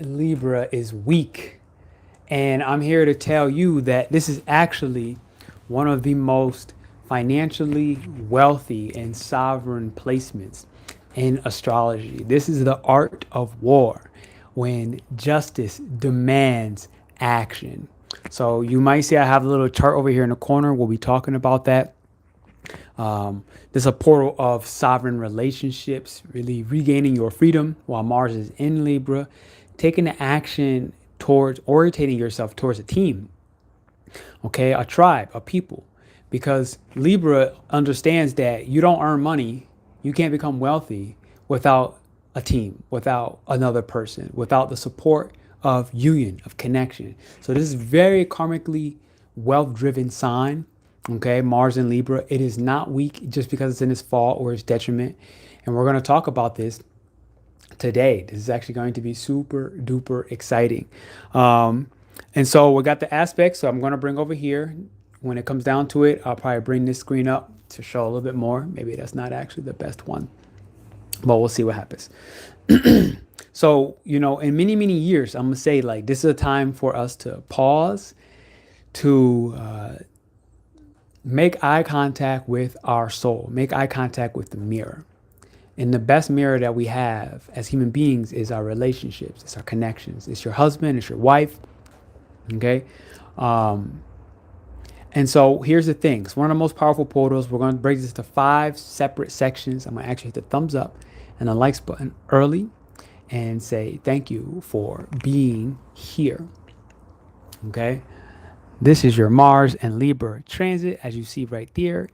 Libra is weak. And I'm here to tell you that this is actually one of the most financially wealthy and sovereign placements in astrology. This is the art of war when justice demands action. So you might see I have a little chart over here in the corner. We'll be talking about that. There's a portal of sovereign relationships, really regaining your freedom while Mars is in Libra, taking the action towards orientating yourself towards a team, okay, a tribe, a people, because Libra understands that you don't earn money, you can't become wealthy without a team, without another person, without the support of union, of connection. So this is very karmically wealth-driven sign. Okay, Mars in Libra. It is not weak just because it's in its fault or its detriment. And we're going to talk about this today. This is actually going to be super duper exciting. And so we got the aspects. So I'm going to bring over here. When it comes down to it, I'll probably bring this screen up to show a little bit more. Maybe that's not actually the best one, but we'll see what happens. So, you know, in many, many years, I'm going to say like this is a time for us to pause, to make eye contact with our soul, make eye contact with the mirror. And the best mirror that we have as human beings is our relationships, it's our connections, it's your husband, it's your wife. Okay. And so here's the thing. It's one of the most powerful portals. We're going to break this into 5 separate sections. I'm going to actually hit the thumbs up and the likes button early and say thank you for being here. Okay. This is your Mars and Libra transit, as you see right there.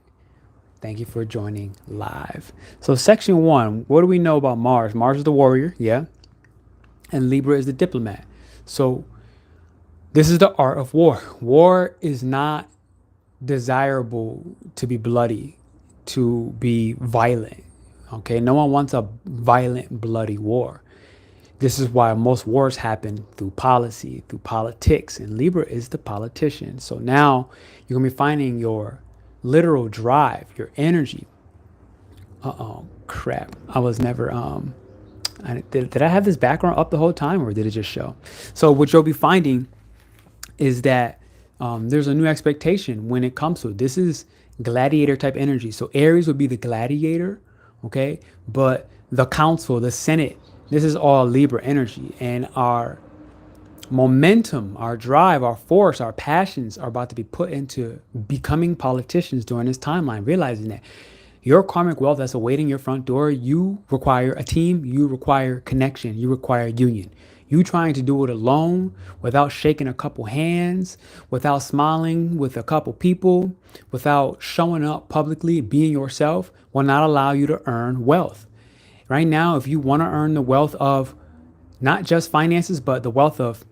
Thank you for joining live. So section 1, what do we know about Mars? Mars is the warrior, yeah. And Libra is the diplomat. So this is the art of war. War is not desirable to be bloody, to be violent. Okay, no one wants a violent, bloody war. This is why most wars happen through policy, through politics, and Libra is the politician. So now you're gonna be finding your literal drive, your energy. Crap! I was never did I have this background up the whole time, or did it just show? So what you'll be finding is that there's a new expectation when it comes to it. This is gladiator type energy. So Aries would be the gladiator, okay? But the council, the Senate, this is all Libra energy. And our momentum, our drive, our force, our passions are about to be put into becoming politicians during this timeline, realizing that your karmic wealth that's awaiting your front door, you require a team, you require connection, you require union. You trying to do it alone without shaking a couple hands, without smiling with a couple people, without showing up publicly, being yourself, will not allow you to earn wealth. Right now, if you want to earn the wealth of not just finances, but the wealth of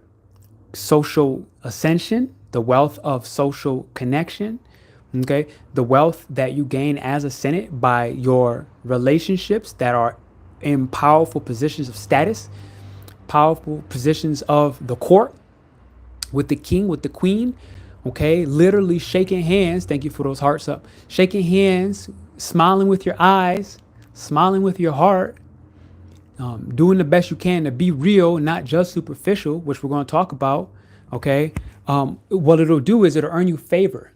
social ascension, the wealth of social connection, okay, the wealth that you gain as a Senate by your relationships that are in powerful positions of status, powerful positions of the court, with the king, with the queen, okay, literally shaking hands. Thank you for those hearts up. Shaking hands, smiling with your eyes, smiling with your heart, doing the best you can to be real, not just superficial, which we're going to talk about, okay. What it'll do is it'll earn you favor.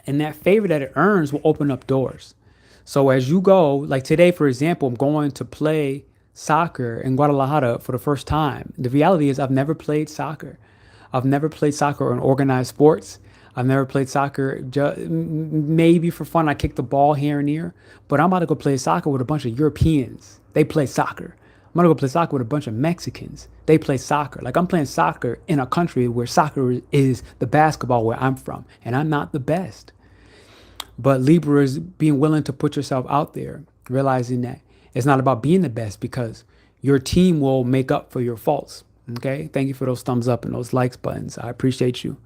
And that favor that it earns will open up doors. So as you go, like today, for example, I'm going to play soccer in Guadalajara for the first time. The reality is I've never played soccer. I've never played soccer in organized sports. I've never played soccer, maybe for fun. I kick the ball here and there, but I'm about to go play soccer with a bunch of Europeans. They play soccer. I'm going to go play soccer with a bunch of Mexicans. They play soccer. Like I'm playing soccer in a country where soccer is the basketball where I'm from, and I'm not the best. But Libra is being willing to put yourself out there, realizing that it's not about being the best because your team will make up for your faults. Okay. Thank you for those thumbs up and those likes buttons. I appreciate you.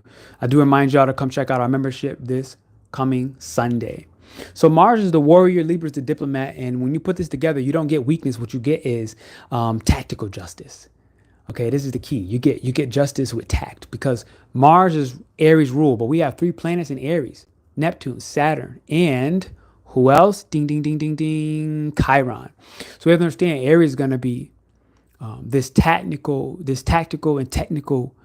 I do remind y'all to come check out our membership this coming Sunday. So Mars is the warrior, Libra is the diplomat. And when you put this together, you don't get weakness. What you get is tactical justice. Okay, this is the key. You get justice with tact because Mars is Aries rule, but we have 3 planets in Aries: Neptune, Saturn, and who else? Ding, ding, ding, ding, ding, Chiron. So we have to understand Aries is going to be this tactical and technical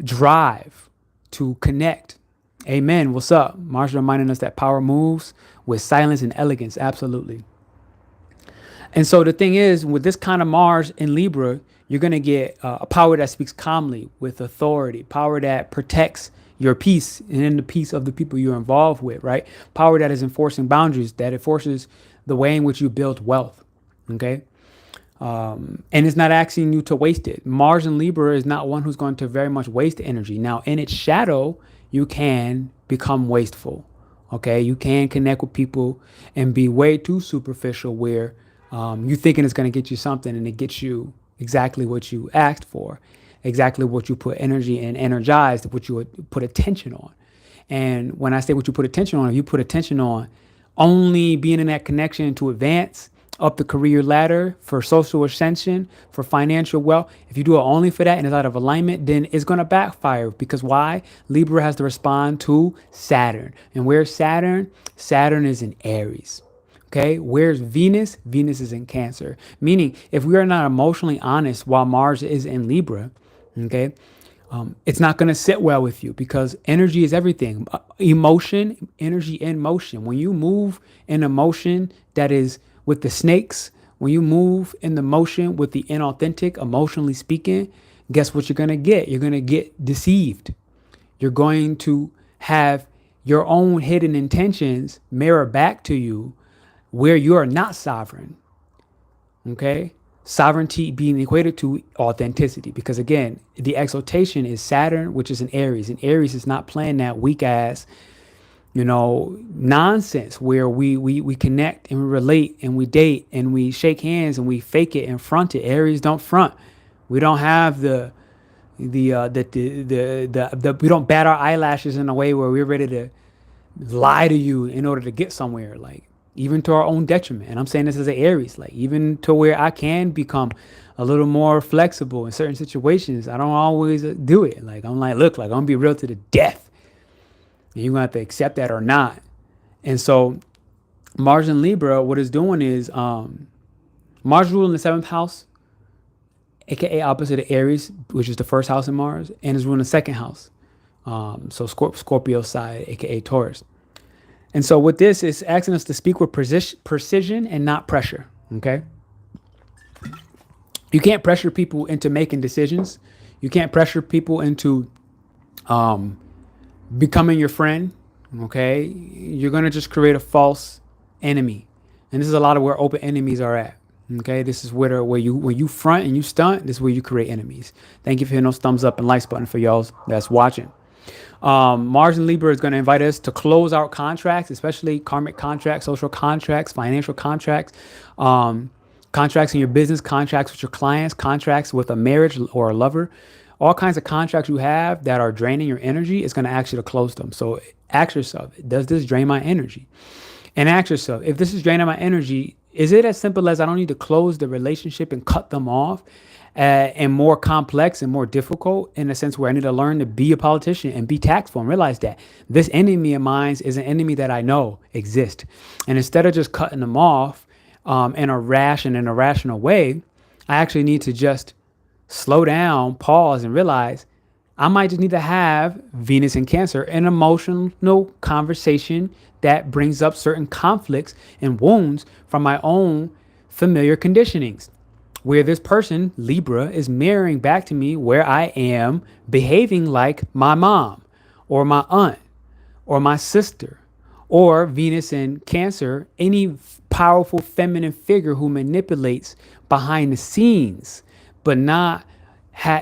drive to connect. Amen. What's up? Mars reminding us that power moves with silence and elegance. Absolutely. And so the thing is, with this kind of Mars in Libra, you're going to get a power that speaks calmly with authority, power that protects your peace and in the peace of the people you're involved with, right? Power that is enforcing boundaries, that enforces the way in which you build wealth. Okay. And it's not asking you to waste it. Mars in Libra is not one who's going to very much waste energy. Now, in its shadow, you can become wasteful. Okay. You can connect with people and be way too superficial where you thinking it's going to get you something and it gets you exactly what you asked for, exactly what you put energy and energized, what you would put attention on. And when I say what you put attention on, if you put attention on only being in that connection to advance up the career ladder, for social ascension, for financial wealth, if you do it only for that and it's out of alignment, then it's going to backfire. Because why? Libra has to respond to Saturn. And where's Saturn? Saturn is in Aries. Okay, where's Venus? Venus is in Cancer. Meaning, if we are not emotionally honest while Mars is in Libra, okay, it's not going to sit well with you because energy is everything. Emotion, energy in motion. When you move in a motion that is with the snakes, when you move in the motion with the inauthentic, emotionally speaking, guess what you're going to get? You're going to get deceived. You're going to have your own hidden intentions mirror back to you where you are not sovereign. Okay? Sovereignty being equated to authenticity. Because again, the exaltation is Saturn, which is in Aries. And Aries is not playing that weak ass, nonsense where we connect and we relate and we date and we shake hands and we fake it and front it. Aries don't front. We don't have we don't bat our eyelashes in a way where we're ready to lie to you in order to get somewhere. Like, even to our own detriment. And I'm saying this as an Aries, like even to where I can become a little more flexible in certain situations. I don't always do it. Like, I'm like, look, like I'm gonna be real to the death. And you're gonna have to accept that or not. And so Mars in Libra, what it's doing is Mars ruling the 7th house, aka opposite of Aries, which is the 1st house in Mars, and is ruling the 2nd house. So Scorpio side, aka Taurus. And so with this, it's asking us to speak with precision and not pressure, okay? You can't pressure people into making decisions. You can't pressure people into becoming your friend, okay? You're going to just create a false enemy. And this is a lot of where open enemies are at, okay? This is where when you front and you stunt, this is where you create enemies. Thank you for hitting those thumbs up and likes button for y'all that's watching. Mars in Libra is going to invite us to close out contracts, especially karmic contracts, social contracts, financial contracts, contracts in your business, contracts with your clients, contracts with a marriage or a lover, all kinds of contracts you have that are draining your energy. It's going to ask you to close them. So ask yourself, does this drain my energy? And ask yourself, if this is draining my energy, is it as simple as I don't need to close the relationship and cut them off? And more complex and more difficult in a sense where I need to learn to be a politician and be tactful and realize that this enemy of mine is an enemy that I know exists. And instead of just cutting them off in a rash and an irrational way, I actually need to just slow down, pause, and realize I might just need to have Venus in Cancer, an emotional conversation that brings up certain conflicts and wounds from my own familiar conditionings, where this person, Libra, is mirroring back to me where I am behaving like my mom or my aunt or my sister, or Venus in Cancer, any powerful feminine figure who manipulates behind the scenes, but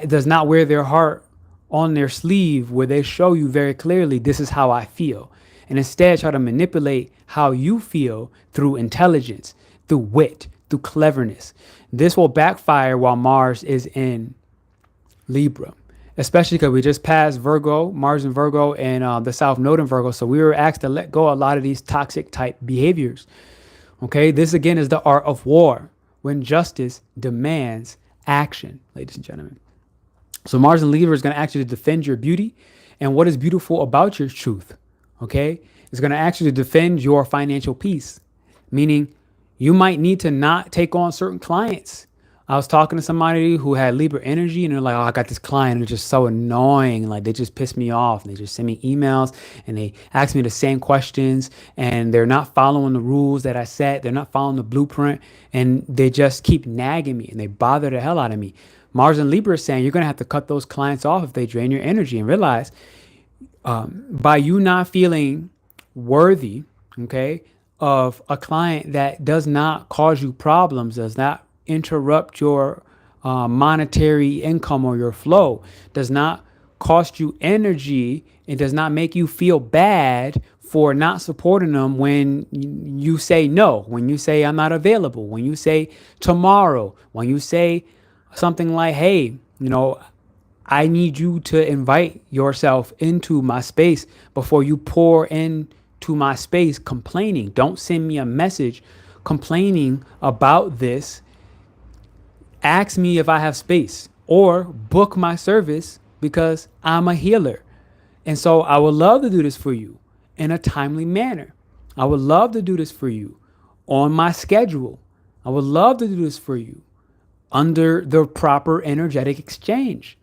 does not wear their heart on their sleeve where they show you very clearly, this is how I feel. And instead try to manipulate how you feel through intelligence, through wit, through cleverness. This will backfire while Mars is in Libra, especially because we just passed Virgo, Mars in Virgo, and the South Node in Virgo. So we were asked to let go of a lot of these toxic type behaviors. Okay, this again is the art of war when justice demands action, ladies and gentlemen. So Mars in Libra is going to ask you to defend your beauty and what is beautiful about your truth. Okay, it's going to ask you to defend your financial peace, meaning you might need to not take on certain clients I was talking to somebody who had Libra energy, and they're like, "Oh, I got this client. They're just so annoying. Like, they just piss me off. And they just send me emails, and they ask me the same questions, and they're not following the rules that I set. They're not following the blueprint, and they just keep nagging me, and they bother the hell out of me." Mars and Libra is saying you're gonna have to cut those clients off if they drain your energy, and realize by you not feeling worthy, okay, of a client that does not cause you problems, does not interrupt your monetary income or your flow, does not cost you energy, it does not make you feel bad for not supporting them when you say no, when you say I'm not available, when you say tomorrow, when you say something like, hey, I need you to invite yourself into my space before you pour into my space complaining. Don't send me a message complaining about this. Ask me if I have space, or book my service, because I'm a healer. And so I would love to do this for you in a timely manner. I would love to do this for you on my schedule. I would love to do this for you under the proper energetic exchange,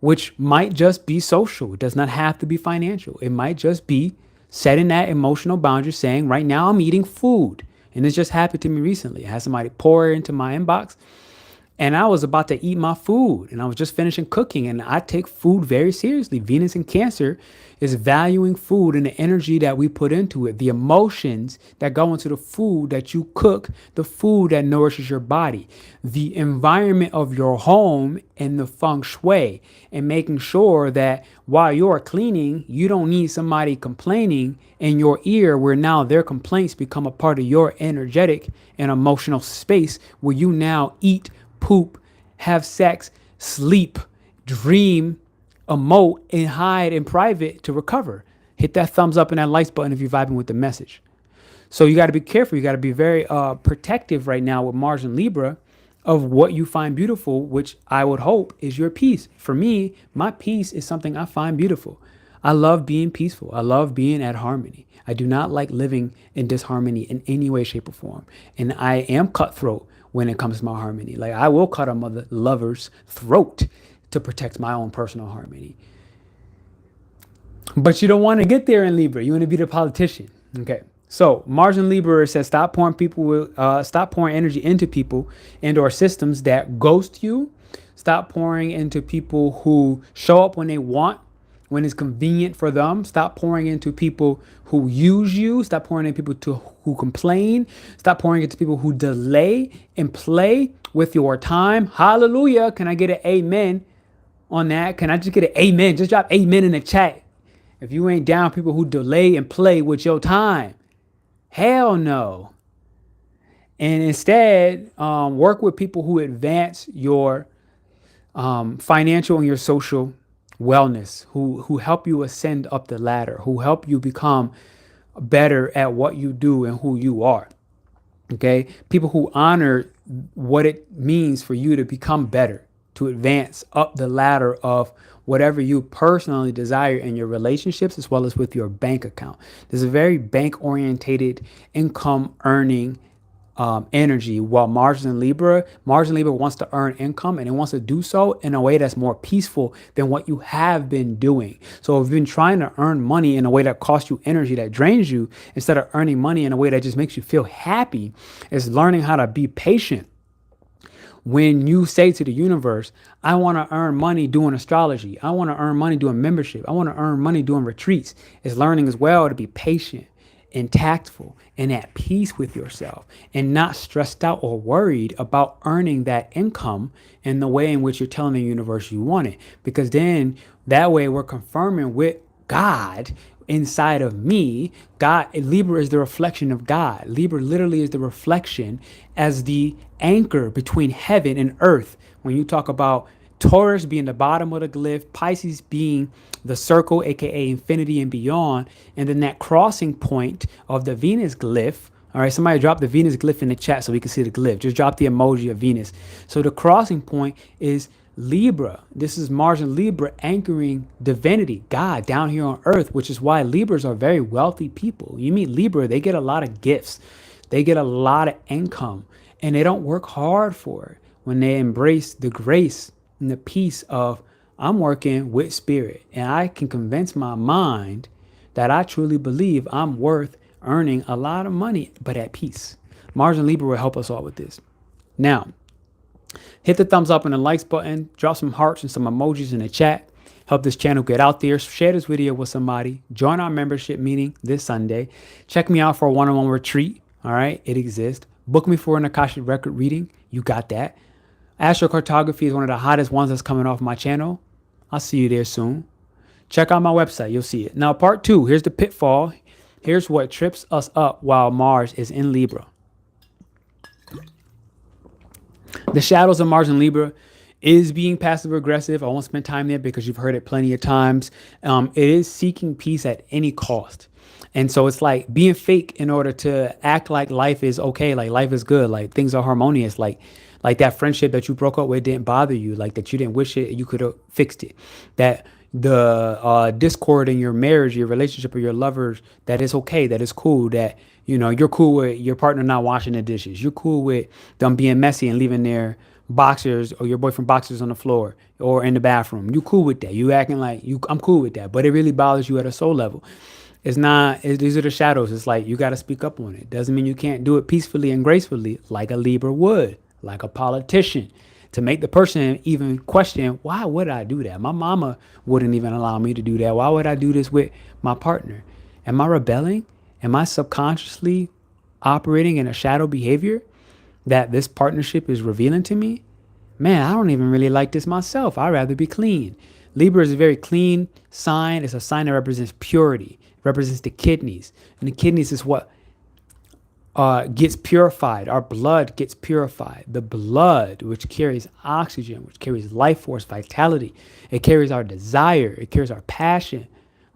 which might just be social. It does not have to be financial. It might just be setting that emotional boundary, saying, right now I'm eating food. And this just happened to me recently. I had somebody pour into my inbox, and I was about to eat my food, and I was just finishing cooking, and I take food very seriously. Venus in Cancer is valuing food and the energy that we put into it, the emotions that go into the food that you cook, the food that nourishes your body, the environment of your home, and the feng shui, and making sure that while you're cleaning, you don't need somebody complaining in your ear, where now their complaints become a part of your energetic and emotional space, where you now eat, poop, have sex, sleep, dream, emote, and hide in private to recover. Hit that thumbs up and that likes button if you're vibing with the message. So you got to be careful. You got to be very protective right now with Mars and Libra of what you find beautiful, which I would hope is your peace. For me, my peace is something I find beautiful. I love being peaceful. I love being at harmony. I do not like living in disharmony in any way, shape, or form. And I am cutthroat when it comes to my harmony. Like, I will cut a mother lover's throat to protect my own personal harmony. But you don't want to get there in Libra. You want to be the politician. Okay. So Mars in Libra says stop pouring energy into people and or systems that ghost you. Stop pouring into people who show up when they want, when it's convenient for them. Stop pouring into people who use you. Stop pouring into people who complain. Stop pouring into people who delay and play with your time. Hallelujah. Can I get an amen on that? Can I just get an amen? Just drop amen in the chat if you ain't down people who delay and play with your time. Hell no. And instead, work with people who advance your financial and your social wellness, who help you ascend up the ladder, who help you become better at what you do and who you are. Okay? People who honor what it means for you to become better, to advance up the ladder of whatever you personally desire in your relationships, as well as with your bank account. There's a very bank-orientated income earning energy, while Mars in Libra wants to earn income, and it wants to do so in a way that's more peaceful than what you have been doing. So if you've been trying to earn money in a way that costs you energy, that drains you, instead of earning money in a way that just makes you feel happy, is learning how to be patient. When you say to the universe, I want to earn money doing astrology, I want to earn money doing membership, I want to earn money doing retreats, it's learning as well to be patient and tactful and at peace with yourself, and not stressed out or worried about earning that income in the way in which you're telling the universe you want it. Because then that way we're confirming with God inside of me. God, Libra is the reflection of God. Libra literally is the reflection as the anchor between heaven and earth. When you talk about Taurus being the bottom of the glyph, Pisces being the circle, aka infinity and beyond, and then that crossing point of the Venus glyph. All right, somebody drop the Venus glyph in the chat so we can see the glyph. Just drop the emoji of Venus. So the crossing point is Libra. This is Mars and Libra anchoring divinity, God, down here on earth, which is why Libras are very wealthy people. You meet Libra, they get a lot of gifts. They get a lot of income, and they don't work hard for it. when they embrace the grace and the peace of, I'm working with spirit and I can convince my mind that I truly believe I'm worth earning a lot of money, but at peace. Mars and Libra will help us all with this. Now, hit the thumbs up and the likes button, drop some hearts and some emojis in the chat. Help this channel get out there. Share this video with somebody. Join our membership meeting this Sunday. Check me out for a one-on-one retreat. All right, it exists. Book me for an Akashic record reading. You got that. Astrocartography is one of the hottest ones that's coming off my channel. I'll see you there soon. Check out my website. You'll see it. Now, part 2. Here's the pitfall. Here's what trips us up while Mars is in Libra. The shadows of Mars in Libra is being passive aggressive. I won't spend time there because you've heard it plenty of times. It is seeking peace at any cost. And so it's like being fake in order to act like life is okay, like life is good, like things are harmonious, like that friendship that you broke up with didn't bother you, like that you didn't wish it, you could have fixed it. That the discord in your marriage, your relationship or your lovers, that is okay, that is cool, that, you know, you're cool with your partner not washing the dishes. You're cool with them being messy and leaving their boxers or your boyfriend boxers on the floor or in the bathroom. You cool with that. You acting like I'm cool with that, but it really bothers you at a soul level. It's not, these are the shadows. It's like, you got to speak up on it. Doesn't mean you can't do it peacefully and gracefully like a Libra would, like a politician, to make the person even question, why would I do that? My mama wouldn't even allow me to do that. Why would I do this with my partner? Am I rebelling? Am I subconsciously operating in a shadow behavior that this partnership is revealing to me? Man, I don't even really like this myself. I'd rather be clean. Libra is a very clean sign. It's a sign that represents purity, represents the kidneys. And the kidneys is what gets purified. Our blood gets purified. The blood, which carries oxygen, which carries life force, vitality. It carries our desire. It carries our passion,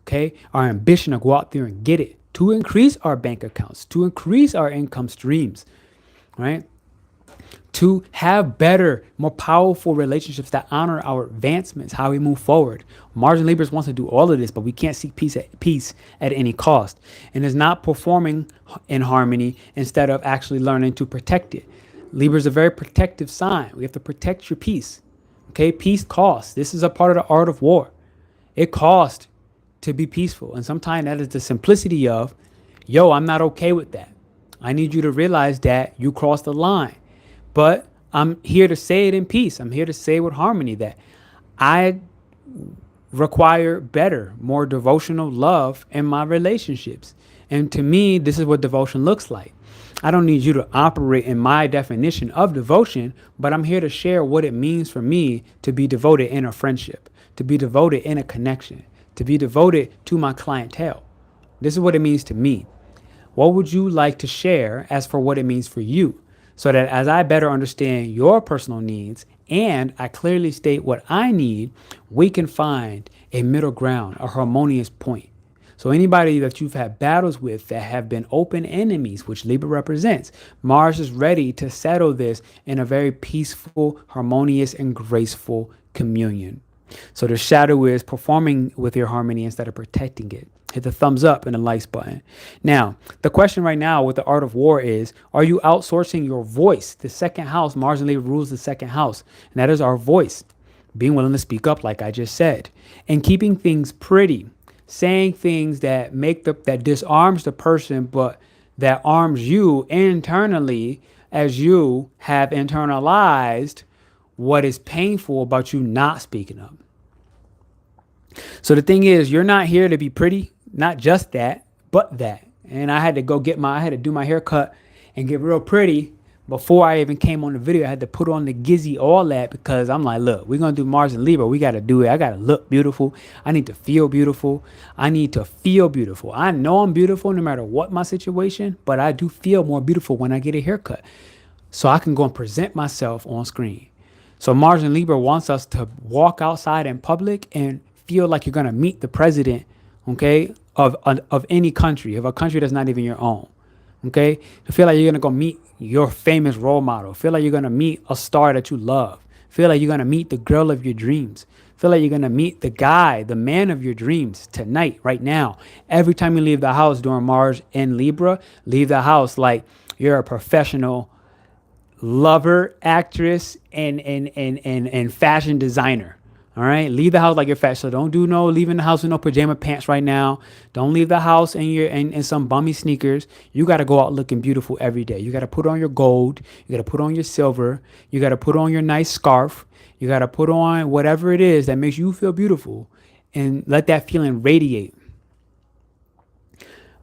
okay? Our ambition to go out there and get it, to increase our bank accounts, to increase our income streams, right? To have better, more powerful relationships that honor our advancements, how we move forward. Mars and Libra wants to do all of this, but we can't seek peace at any cost. And is not performing in harmony instead of actually learning to protect it. Libra is a very protective sign. We have to protect your peace. Okay, peace costs. This is a part of the art of war. It costs to be peaceful. And sometimes that is the simplicity of, yo, I'm not okay with that. I need you to realize that you crossed the line. But I'm here to say it in peace. I'm here to say with harmony that I require better, more devotional love in my relationships. And to me, this is what devotion looks like. I don't need you to operate in my definition of devotion, but I'm here to share what it means for me to be devoted in a friendship, to be devoted in a connection, to be devoted to my clientele. This is what it means to me. What would you like to share as for what it means for you? So that as I better understand your personal needs and I clearly state what I need, we can find a middle ground, a harmonious point. So anybody that you've had battles with that have been open enemies, which Libra represents, Mars is ready to settle this in a very peaceful, harmonious, and graceful communion. So the shadow is performing with your harmony instead of protecting it. Hit the thumbs up and the likes button. Now, the question right now with the art of war is, are you outsourcing your voice? The second house, Mars and Libra rules the second house, and that is our voice. Being willing to speak up, like I just said, and keeping things pretty, saying things that that disarms the person, but that arms you internally as you have internalized what is painful about you not speaking up. So the thing is, you're not here to be pretty. Not just that, but that. And I had to I had to do my haircut and get real pretty before I even came on the video. I had to put on the gizzy, all that, because I'm like, look, we're going to do Mars and Libra. We got to do it. I got to look beautiful. I need to feel beautiful. I need to feel beautiful. I know I'm beautiful no matter what my situation, but I do feel more beautiful when I get a haircut. So I can go and present myself on screen. So Mars and Libra wants us to walk outside in public and feel like you're going to meet the president, okay, of any country, of a country that's not even your own, okay? To feel like you're going to go meet your famous role model. Feel like you're going to meet a star that you love. Feel like you're going to meet the girl of your dreams. Feel like you're going to meet the guy, the man of your dreams tonight, right now. Every time you leave the house during Mars and Libra, leave the house like you're a professional lover, actress, and fashion designer. All right, leave the house like you're fashion. So don't do no leaving the house with no pajama pants right now. Don't leave the house in some bummy sneakers. You got to go out looking beautiful every day. You got to put on your gold. You got to put on your silver. You got to put on your nice scarf. You got to put on whatever it is that makes you feel beautiful, and let that feeling radiate.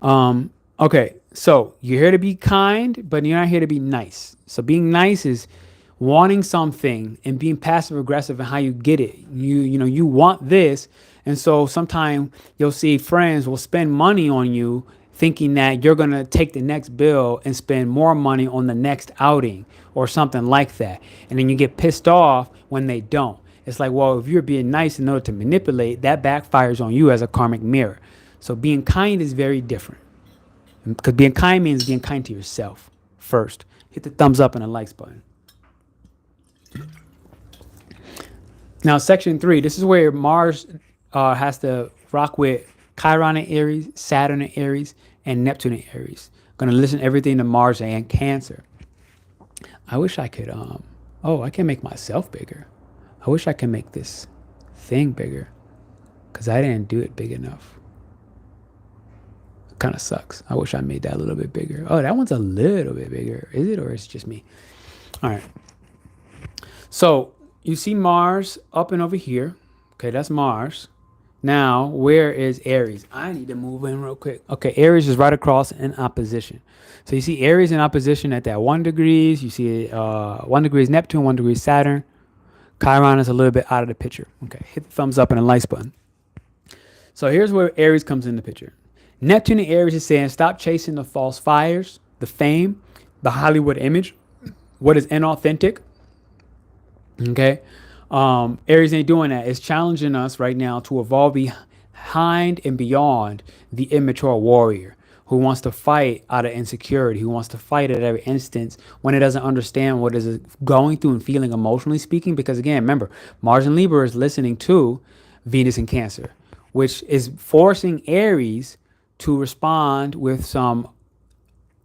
Okay, so you're here to be kind, but you're not here to be nice. So being nice is wanting something and being passive aggressive in how you get it. You want this. And so sometimes you'll see friends will spend money on you thinking that you're going to take the next bill and spend more money on the next outing or something like that. And then you get pissed off when they don't. It's like, well, if you're being nice in order to manipulate, that backfires on you as a karmic mirror. So being kind is very different. Because being kind means being kind to yourself first. Hit the thumbs up and the likes button. Now, section 3, this is where Mars has to rock with Chiron in Aries, Saturn in Aries, and Neptune in Aries. Going to listen to everything to Mars and Cancer. I wish I could, I can make myself bigger. I wish I could make this thing bigger because I didn't do it big enough. It kind of sucks. I wish I made that a little bit bigger. Oh, that one's a little bit bigger. Is it, or is it just me? All right. So you see Mars up and over here. Okay, that's Mars. Now, where is Aries? I need to move in real quick. Okay, Aries is right across in opposition. So you see Aries in opposition at that 1 degrees. You see 1 degree is Neptune, 1 degree is Saturn. Chiron is a little bit out of the picture. Okay, hit the thumbs up and the likes button. So here's where Aries comes in the picture. Neptune in Aries is saying, stop chasing the false fires, the fame, the Hollywood image, what is inauthentic. Okay. Aries ain't doing that. It's challenging us right now to evolve behind and beyond the immature warrior who wants to fight out of insecurity, who wants to fight at every instance when it doesn't understand what is going through and feeling emotionally speaking. Because again, remember, Mars and Libra is listening to Venus and Cancer, which is forcing Aries to respond with some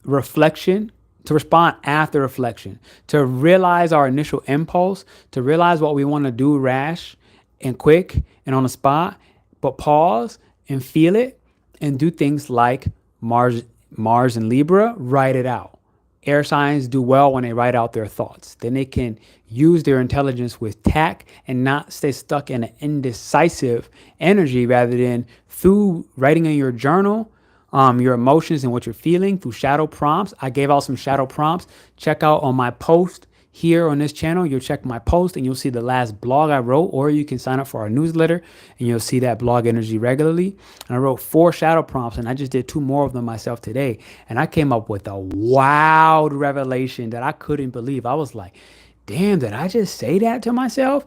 reflection, to respond after reflection, to realize our initial impulse, to realize what we want to do rash and quick and on the spot, but pause and feel it and do things like Mars and Libra, write it out. Air signs do well when they write out their thoughts. Then they can use their intelligence with tact and not stay stuck in an indecisive energy, rather than through writing in your journal, your emotions and what you're feeling through shadow prompts. I gave out some shadow prompts. Check out on my post here on this channel. You'll check my post and you'll see the last blog I wrote, or you can sign up for our newsletter and you'll see that blog energy regularly. And I wrote 4 shadow prompts and I just did 2 more of them myself today. And I came up with a wild revelation that I couldn't believe. I was like, damn, did I just say that to myself?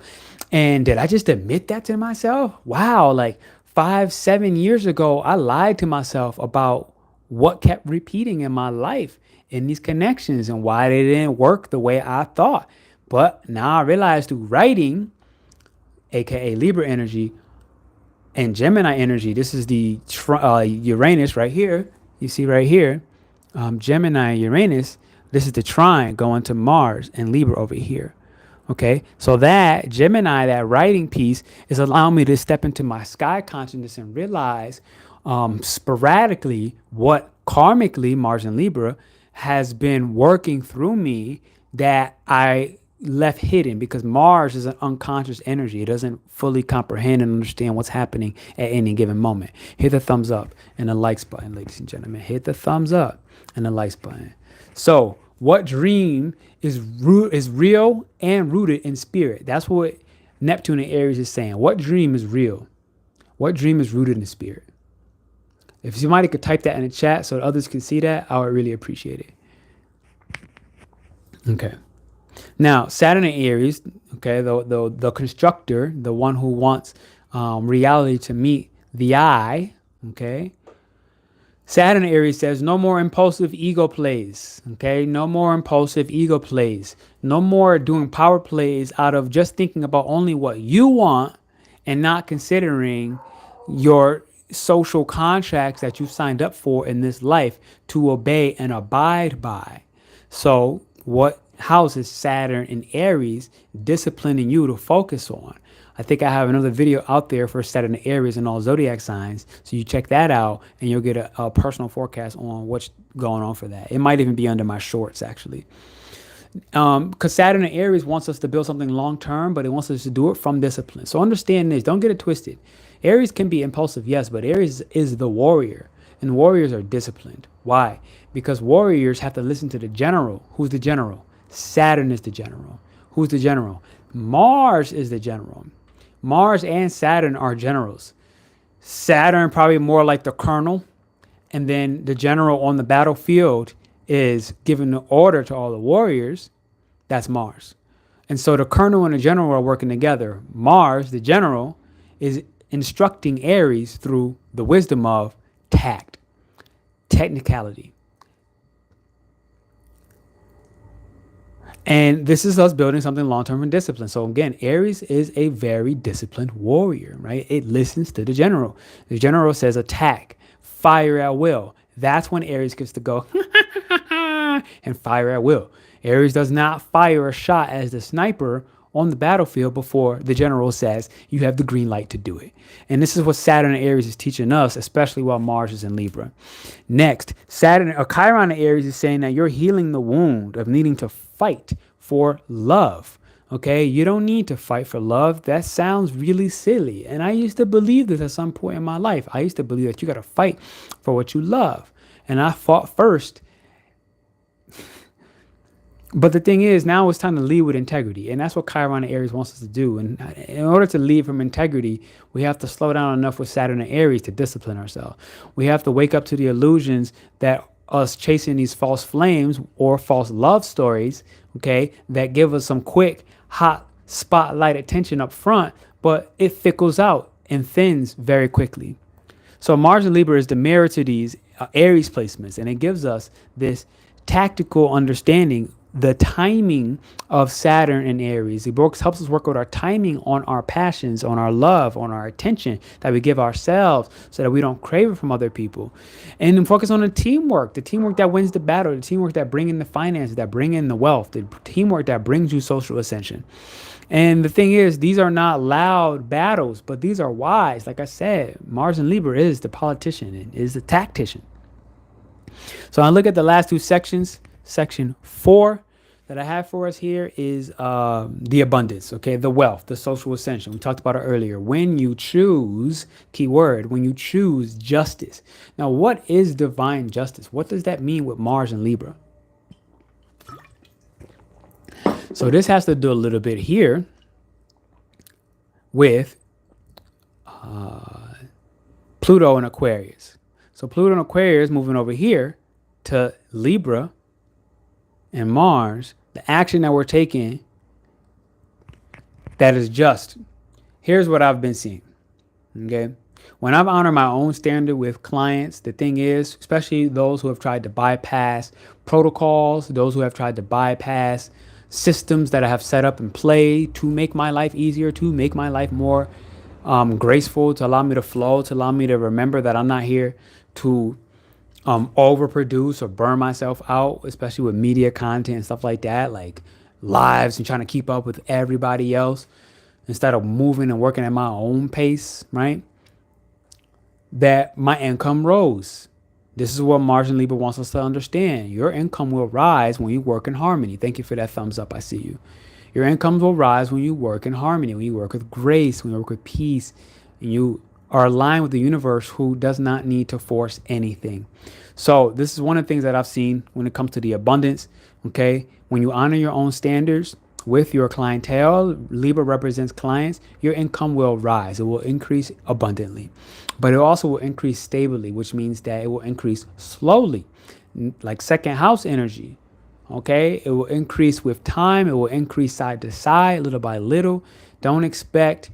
And did I just admit that to myself? Wow. Like 5-7 years ago, I lied to myself about what kept repeating in my life in these connections and why they didn't work the way I thought. But now I realize through writing, aka Libra energy and Gemini energy, this is the Uranus right here. You see right here, Gemini, Uranus, this is the trine going to Mars and Libra over here. Okay, so that Gemini, that writing piece is allowing me to step into my sky consciousness and realize sporadically what karmically Mars and Libra has been working through me that I left hidden, because Mars is an unconscious energy. It doesn't fully comprehend and understand what's happening at any given moment. Hit the thumbs up and the likes button, ladies and gentlemen. Hit the thumbs up and the likes button. So what dream is real and rooted in spirit? That's what Neptune and Aries is saying. What dream is real? What dream is rooted in spirit? If somebody could type that in the chat so that others can see that, I would really appreciate it. Okay. Now, Saturn and Aries, okay, the constructor, the one who wants reality to meet the eye, okay. Saturn and Aries says no more impulsive ego plays, okay? No more impulsive ego plays. No more doing power plays out of just thinking about only what you want and not considering your social contracts that you signed up for in this life to obey and abide by. So what house is Saturn in Aries, disciplining you to focus on. I think I have another video out there for Saturn in Aries and all zodiac signs. So you check that out and you'll get a personal forecast on what's going on for that. It might even be under my shorts, actually. Because Saturn in Aries wants us to build something long term, but it wants us to do it from discipline. So understand this. Don't get it twisted. Aries can be impulsive, yes, but Aries is the warrior. And warriors are disciplined. Why? Because warriors have to listen to the general. Who's the general? Saturn is the general. Who's the general? Mars is the general. Mars and Saturn are generals. Saturn probably more like the colonel. And then the general on the battlefield is giving the order to all the warriors. That's Mars. And so the colonel and the general are working together. Mars, the general, is instructing Aries through the wisdom of tact, technicality. And this is us building something long-term and discipline. So again, Aries is a very disciplined warrior, right? It listens to the general. The general says attack, fire at will. That's when Aries gets to go and fire at will. Aries does not fire a shot as the sniper on the battlefield before the general says you have the green light to do it. And this is what Saturn and Aries is teaching us, especially while Mars is in Libra. Next, Saturn or Chiron and Aries is saying that you're healing the wound of needing to fight for love. Okay, you don't need to fight for love. That sounds really silly. And I used to believe this at some point in my life. I used to believe that you got to fight for what you love. And I fought first. But the thing is, now it's time to lead with integrity. And that's what Chiron and Aries wants us to do. And in order to lead from integrity, we have to slow down enough with Saturn and Aries to discipline ourselves. We have to wake up to the illusions that us chasing these false flames or false love stories, okay, that give us some quick, hot spotlight attention up front, but it fickles out and thins very quickly. So Mars and Libra is the mirror to these Aries placements, and it gives us this tactical understanding, the timing of Saturn and Aries. It helps us work with our timing on our passions, on our love, on our attention that we give ourselves so that we don't crave it from other people. And then focus on the teamwork that wins the battle, the teamwork that bring in the finances, that bring in the wealth, the teamwork that brings you social ascension. And the thing is, these are not loud battles, but these are wise. Like I said, Mars and Libra is the politician and is the tactician. So I look at the last two sections. Section 4 that I have for us here is the abundance, okay? The wealth, the social ascension. We talked about it earlier. When you choose, keyword, when you choose justice. Now, what is divine justice? What does that mean with Mars and Libra? So this has to do a little bit here with Pluto and Aquarius. So Pluto and Aquarius moving over here to Libra and Mars, the action that we're taking that is just. Here's what I've been seeing, okay? When I've honored my own standard with clients, the thing is, especially those who have tried to bypass protocols, those who have tried to bypass systems that I have set up in play to make my life easier, to make my life more graceful, to allow me to flow, to allow me to remember that I'm not here to overproduce or burn myself out, especially with media content and stuff like that, like lives and trying to keep up with everybody else instead of moving and working at my own pace, right? That my income rose. This is what Mars and Libra wants us to understand. Your income will rise when you work in harmony. Thank you for that thumbs up. I see you. Your income will rise when you work in harmony, when you work with grace, when you work with peace, and you are aligned with the universe who does not need to force anything. So this is one of the things that I've seen when it comes to the abundance, okay? When you honor your own standards with your clientele, Libra represents clients, your income will rise. It will increase abundantly, but it also will increase stably, which means that it will increase slowly, like second house energy, okay? It will increase with time. It will increase side to side, little by little. Don't expect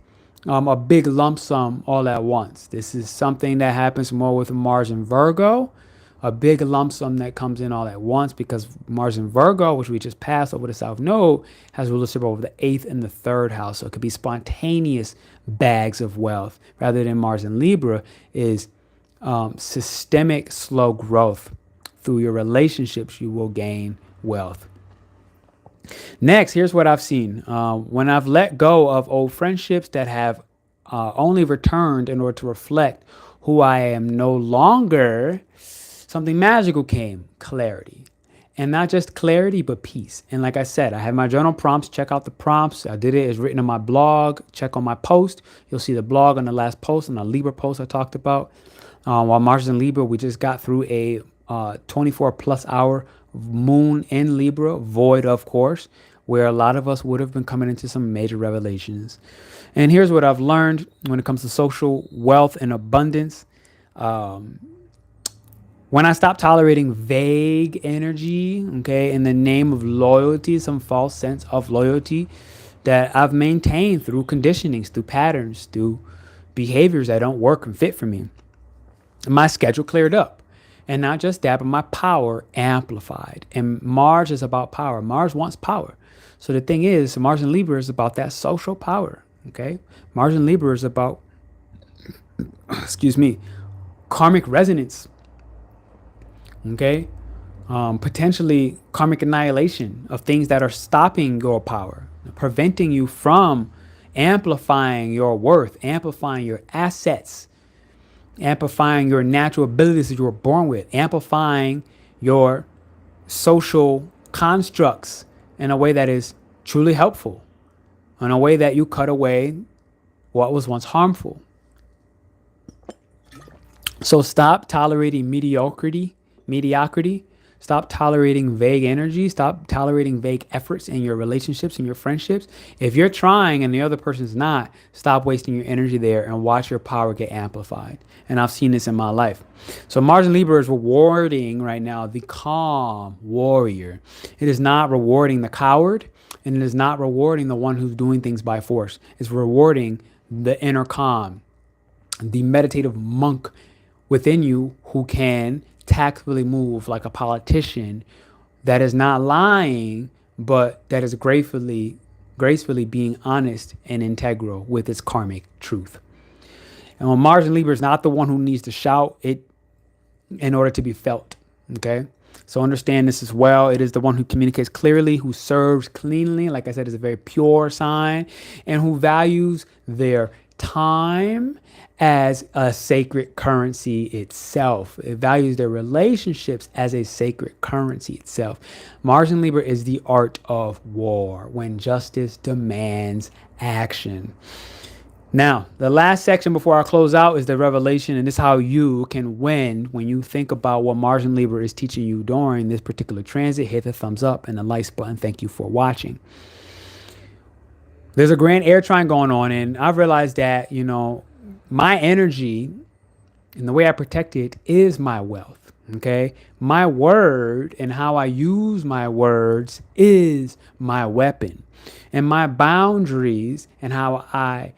a big lump sum all at once. This is something that happens more with Mars and Virgo, a big lump sum that comes in all at once, because Mars and Virgo, which we just passed over the South Node, has rulership over the 8th and the 3rd house. So it could be spontaneous bags of wealth, rather than Mars and Libra is systemic, slow growth. Through your relationships, you will gain wealth. Next, here's what I've seen. When I've let go of old friendships that have only returned in order to reflect who I am no longer, something magical came, clarity. And not just clarity, but peace. And like I said, I have my journal prompts. Check out the prompts. I did it. It's written on my blog. Check on my post. You'll see the blog on the last post, on the Libra post I talked about. While Mars is in Libra, we just got through a 24 plus hour moon in Libra, void, of course, where a lot of us would have been coming into some major revelations. And here's what I've learned when it comes to social wealth and abundance. When I stop tolerating vague energy, okay, in the name of loyalty, some false sense of loyalty that I've maintained through conditionings, through patterns, through behaviors that don't work and fit for me, my schedule cleared up. And not just that, but my power amplified. And Mars is about power. Mars wants power. So the thing is, Mars in Libra is about that social power, okay? Mars in Libra is about, excuse me, karmic resonance, okay? Potentially karmic annihilation of things that are stopping your power, preventing you from amplifying your worth, amplifying your assets, amplifying your natural abilities that you were born with, amplifying your social constructs in a way that is truly helpful, in a way that you cut away what was once harmful. So stop tolerating mediocrity. Stop tolerating vague energy. Stop tolerating vague efforts in your relationships and your friendships. If you're trying and the other person's not, stop wasting your energy there and watch your power get amplified. And I've seen this in my life. So Mars in Libra is rewarding right now the calm warrior. It is not rewarding the coward, and it is not rewarding the one who's doing things by force. It's rewarding the inner calm, the meditative monk within you who can tactfully move like a politician, that is not lying, but that is gracefully being honest and integral with its karmic truth. And when Mars in Libra is not the one who needs to shout it in order to be felt, okay? So understand this as well. It is the one who communicates clearly, who serves cleanly, like I said, is a very pure sign, and who values their time as a sacred currency itself. It values their relationships as a sacred currency itself. Mars in Libra is the art of war, when justice demands action. Now, the last section before I close out is the revelation, and this is how you can win when you think about what Mars in Libra is teaching you during this particular transit. Hit the thumbs up and the likes button. Thank you for watching. There's a grand air trine going on, and I've realized that, my energy and the way I protect it is my wealth, okay? My word and how I use my words is my weapon. And my boundaries and how I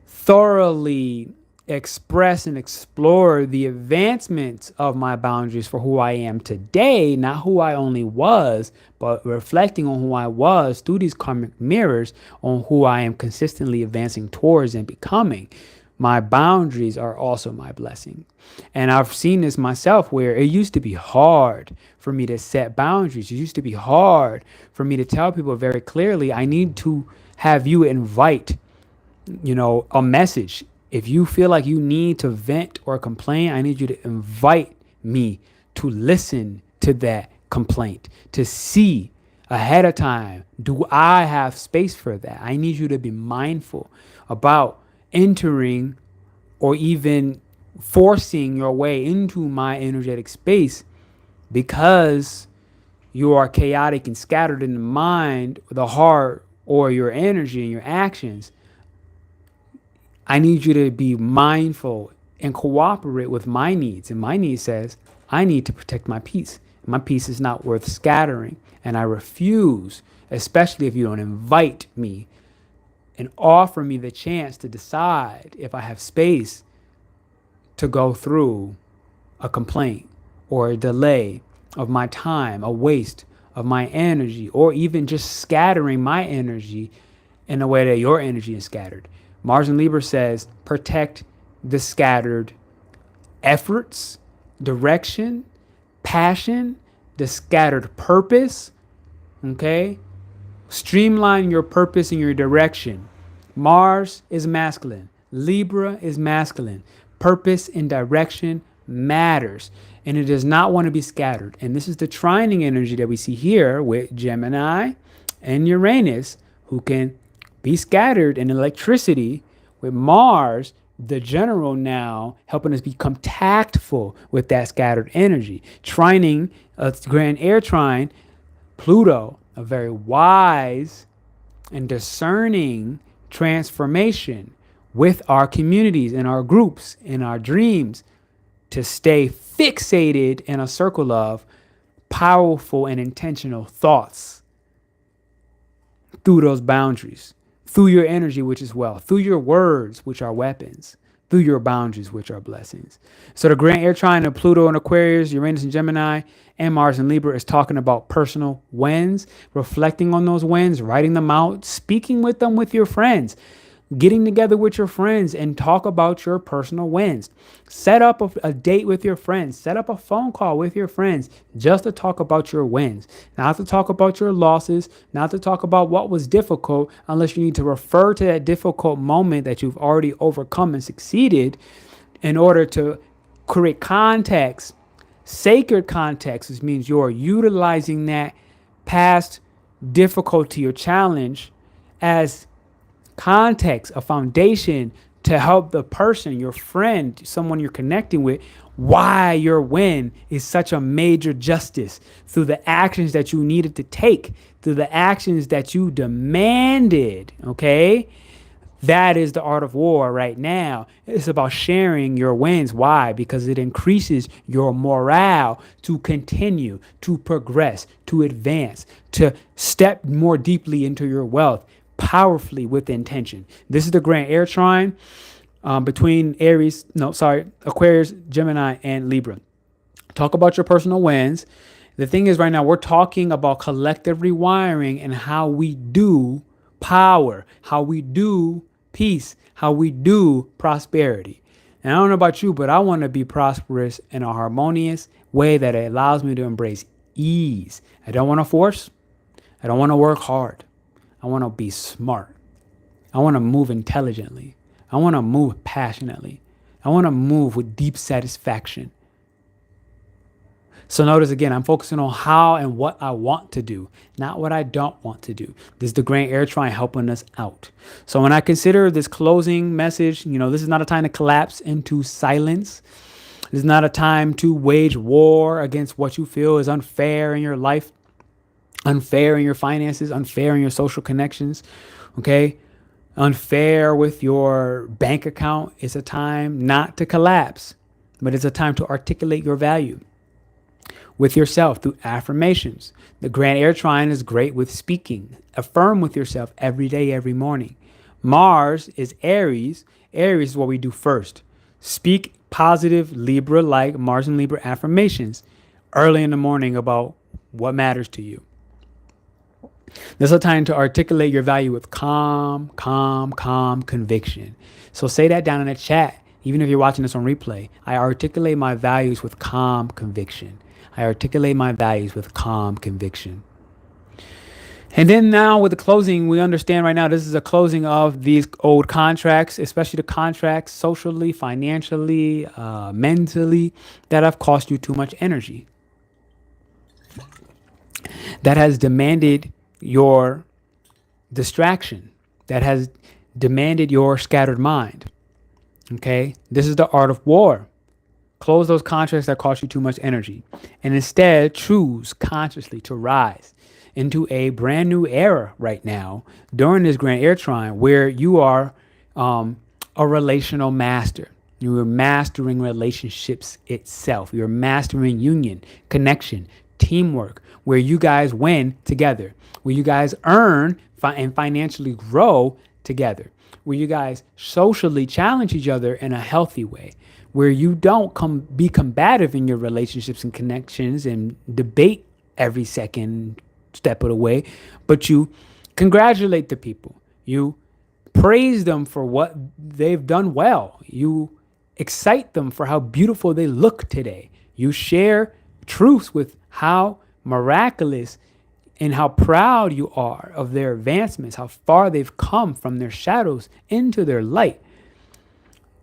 thoroughly express and explore the advancements of my boundaries for who I am today, not who I only was, but reflecting on who I was through these karmic mirrors on who I am consistently advancing towards and becoming. My boundaries are also my blessing. And I've seen this myself, where it used to be hard for me to set boundaries. It used to be hard for me to tell people very clearly, I need to have you invite, a message. If you feel like you need to vent or complain, I need you to invite me to listen to that complaint, to see ahead of time, do I have space for that? I need you to be mindful about entering or even forcing your way into my energetic space, because you are chaotic and scattered in the mind, the heart, or your energy and your actions. I need you to be mindful and cooperate with my needs. And my need says, I need to protect my peace. My peace is not worth scattering. And I refuse, especially if you don't invite me and offer me the chance to decide if I have space to go through a complaint or a delay of my time, a waste of my energy, or even just scattering my energy in a way that your energy is scattered. Mars in Libra says, protect the scattered efforts, direction, passion, the scattered purpose, okay? Streamline your purpose and your direction. Mars is masculine. Libra is masculine. Purpose and direction matters. And it does not want to be scattered. And this is the trining energy that we see here with Gemini and Uranus, who can be scattered in electricity, with Mars, the general, now helping us become tactful with that scattered energy. Trining, a grand air trine, Pluto, a very wise and discerning transformation with our communities and our groups and our dreams, to stay fixated in a circle of powerful and intentional thoughts through those boundaries, through your energy, which is wealth, through your words, which are weapons, through your boundaries, which are blessings. So the grand air trine of Pluto and Aquarius, Uranus and Gemini, and Mars and Libra is talking about personal wins, reflecting on those wins, writing them out, speaking with them with your friends, getting together with your friends and talk about your personal wins. Set up a date with your friends. Set up a phone call with your friends just to talk about your wins, not to talk about your losses, not to talk about what was difficult, unless you need to refer to that difficult moment that you've already overcome and succeeded in order to create context, sacred context, which means you're utilizing that past difficulty or challenge as context, a foundation to help the person, your friend, someone you're connecting with, why your win is such a major justice, through the actions that you needed to take, through the actions that you demanded. Okay, that is the art of war right now. It's about sharing your wins. Why? Because it increases your morale to continue, to progress, to advance, to step more deeply into your wealth, powerfully with intention. This is the grand air trine between Aquarius, Gemini, and Libra. Talk about your personal wins. The thing is, right now, we're talking about collective rewiring and how we do power, how we do peace, how we do prosperity. And I don't know about you, but I want to be prosperous in a harmonious way that allows me to embrace ease. I don't want to force. I don't want to work hard. I want to be smart. I want to move intelligently. I want to move passionately. I want to move with deep satisfaction. So notice again, I'm focusing on how and what I want to do, not what I don't want to do. This is the grand air trine helping us out. So when I consider this closing message, this is not a time to collapse into silence. This is not a time to wage war against what you feel is unfair in your life, unfair in your finances, unfair in your social connections, okay? Unfair with your bank account. It's a time not to collapse, but it's a time to articulate your value with yourself through affirmations. The grand air trine is great with speaking. Affirm with yourself every day, every morning. Mars is Aries. Aries is what we do first. Speak positive Libra-like Mars and Libra affirmations early in the morning about what matters to you. This is a time to articulate your value with calm conviction. So say that down in the chat. Even if you're watching this on replay, I articulate my values with calm conviction. I articulate my values with calm conviction. And then now with the closing, we understand right now this is a closing of these old contracts, especially the contracts socially, financially, mentally, that have cost you too much energy. That has demanded your distraction, that has demanded your scattered mind. Okay, this is the art of war. Close those contracts that cost you too much energy, and instead choose consciously to rise into a brand new era right now during this grand air trine, where you are a relational master. You are mastering relationships itself. You're mastering union, connection, teamwork, where you guys win together, where you guys earn and financially grow together, where you guys socially challenge each other in a healthy way, where you don't be combative in your relationships and connections and debate every second step of the way, but you congratulate the people. You praise them for what they've done well. You excite them for how beautiful they look today. You share truths with how miraculous and how proud you are of their advancements, how far they've come from their shadows into their light.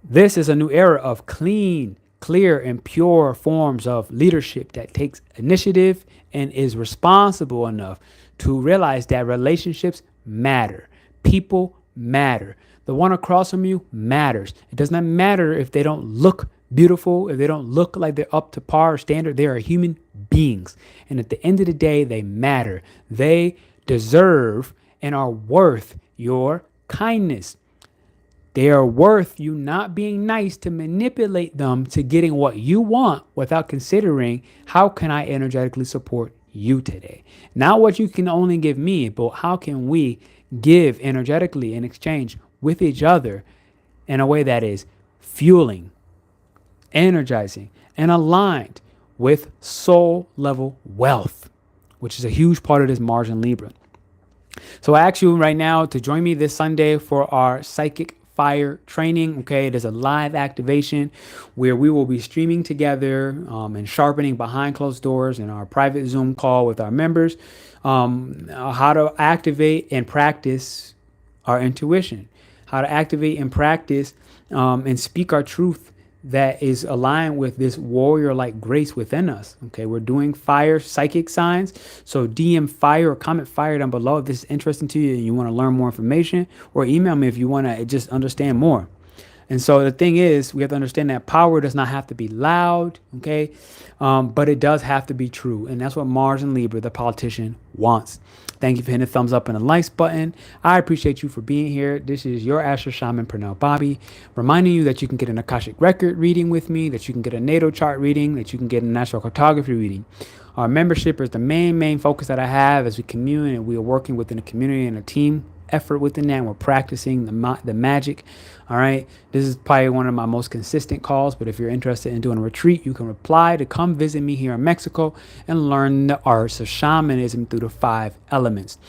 This is a new era of clean, clear, and pure forms of leadership that takes initiative and is responsible enough to realize that relationships matter. People matter. The one across from you matters. It does not matter if they don't look beautiful, if they don't look like they're up to par or standard. They are human beings. And at the end of the day, they matter. They deserve and are worth your kindness. They are worth you not being nice to manipulate them to getting what you want without considering how can I energetically support you today. Not what you can only give me, but how can we give energetically in exchange with each other in a way that is fueling, energizing, and aligned with soul level wealth, which is a huge part of this Mars in Libra. So I ask you right now to join me this Sunday for our psychic fire training. Okay, it is a live activation where we will be streaming together and sharpening behind closed doors in our private Zoom call with our members how to activate and practice our intuition, how to activate and practice and speak our truth that is aligned with this warrior-like grace within us. Okay, we're doing fire psychic signs. So DM fire or comment fire down below if this is interesting to you and you want to learn more information, or email me if you want to just understand more. And so the thing is, we have to understand that power does not have to be loud, okay? But it does have to be true. And that's what Mars and Libra, the politician, wants. Thank you for hitting the thumbs up and the likes button. I appreciate you for being here. This is your Astro Shaman, Pernell Bobby, reminding you that you can get an Akashic record reading with me, that you can get a natal chart reading, that you can get a natural cartography reading. Our membership is the main focus that I have as we commune, and we are working within a community and a team effort within that, and we're practicing the magic. All right, this is probably one of my most consistent calls, but if you're interested in doing a retreat, you can reply to come visit me here in Mexico and learn the arts of shamanism through the 5 elements.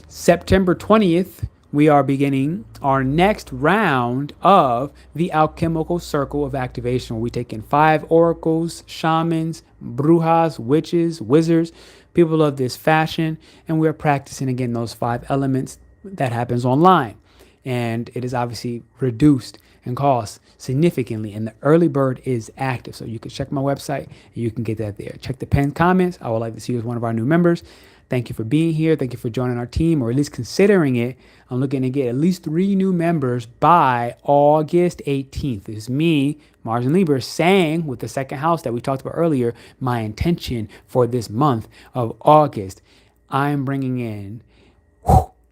September 20th, we are beginning our next round of the alchemical circle of activation, where we take in 5 oracles, shamans, brujas, witches, wizards, people of this fashion, and we are practicing again those 5 elements. That happens online, and it is obviously reduced in cost significantly, and the early bird is active, so you can check my website and you can get that there. Check the pinned comments. I would like to see you as one of our new members. Thank you for being here. Thank you for joining our team, or at least considering it. I'm looking to get at least 3 new members by August 18th. It's me, Mars and Libra, saying with the second house that we talked about earlier, my intention for this month of August, I am bringing in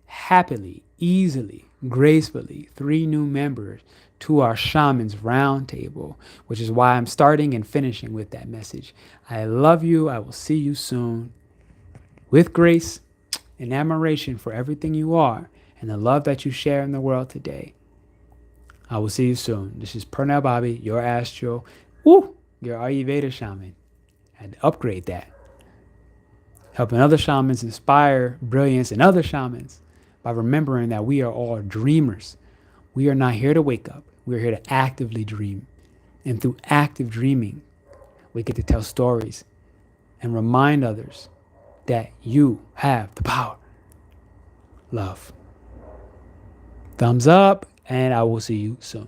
happily, easily, gracefully 3 new members to our Shaman's Roundtable, which is why I'm starting and finishing with that message. I love you. I will see you soon. With grace and admiration for everything you are and the love that you share in the world today. I will see you soon. This is Pernell Bobby, your Astro, your Ayurveda Shaman. I had to upgrade that. Helping other shamans inspire brilliance in other shamans by remembering that we are all dreamers. We are not here to wake up. We're here to actively dream. And through active dreaming, we get to tell stories and remind others that you have the power. Love. Thumbs up, and I will see you soon.